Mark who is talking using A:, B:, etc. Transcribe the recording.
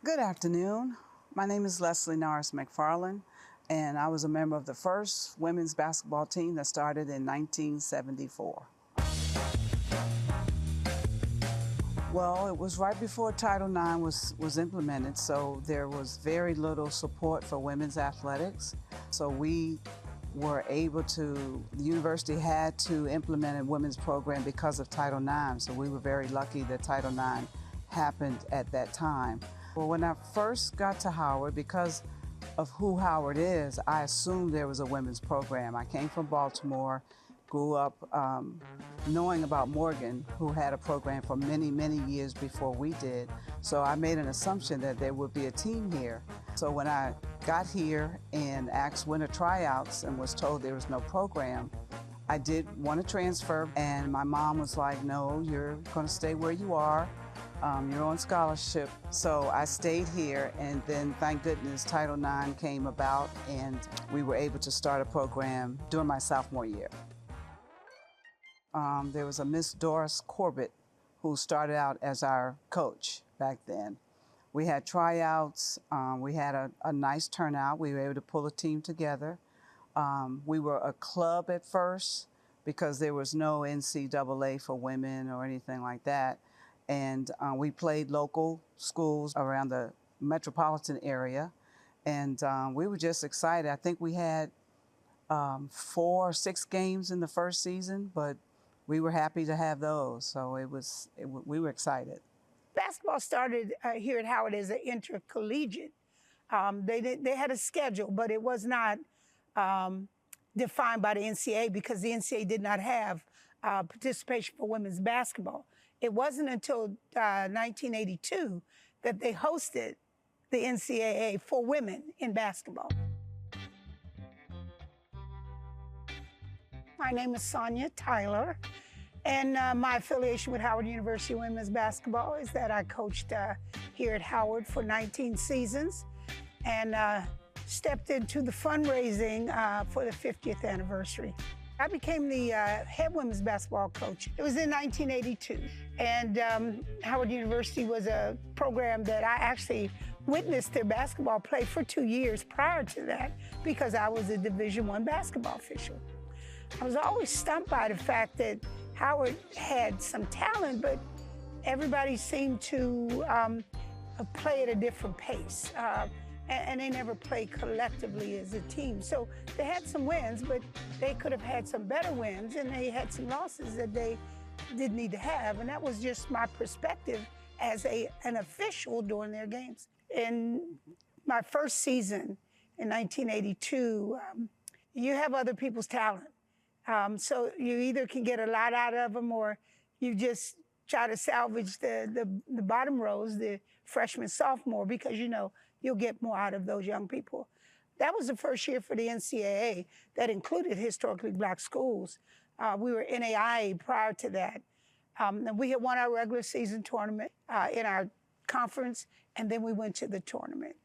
A: Good afternoon. My name is Leslie Norris McFarland, and I was a member of the first women's basketball team that started in 1974. Well, it was right before Title IX was implemented, so there was very little support for women's athletics. So we were able to, the university had to implement a women's program because of Title IX, so we were very lucky that Title IX happened at that time. Well, when I first got to Howard, because of who Howard is, I assumed there was a women's program. I came from Baltimore, grew up knowing about Morgan, who had a program for many, many years before we did. So I made an assumption that there would be a team here. So when I got here and asked winter tryouts and was told there was no program, I did want to transfer, and my mom was like, no, you're going to stay where you are. You're on scholarship. So I stayed here, and then thank goodness Title IX came about and we were able to start a program during my sophomore year. There was a Miss Doris Corbett who started out as our coach back then. We had tryouts, we had a nice turnout, we were able to pull a team together. We were a club at first because there was no NCAA for women or anything like that. And we played local schools around the metropolitan area. And we were just excited. I think we had 4 or 6 games in the first season, but we were happy to have those. So we were excited.
B: Basketball started here at Howard as an intercollegiate. They had a schedule, but it was not defined by the NCAA because the NCAA did not have participation for women's basketball. It wasn't until 1982 that they hosted the NCAA for women in basketball. My name is Sonia Tyler, and my affiliation with Howard University Women's Basketball is that I coached here at Howard for 19 seasons and stepped into the fundraising for the 50th anniversary. I became the head women's basketball coach. It was in 1982, and Howard University was a program that I actually witnessed their basketball play for 2 years prior to that because I was a Division I basketball official. I was always stumped by the fact that Howard had some talent, but everybody seemed to play at a different pace. And they never played collectively as a team. So they had some wins, but they could have had some better wins, and they had some losses that they didn't need to have. And that was just my perspective as an official during their games. In my first season in 1982, you have other people's talent. So you either can get a lot out of them, or you just try to salvage the bottom rows, the freshman, sophomore, because you know you'll get more out of those young people. That was the first year for the NCAA that included historically black schools. We were NAIA prior to that. And we had won our regular season tournament in our conference, and then we went to the tournament.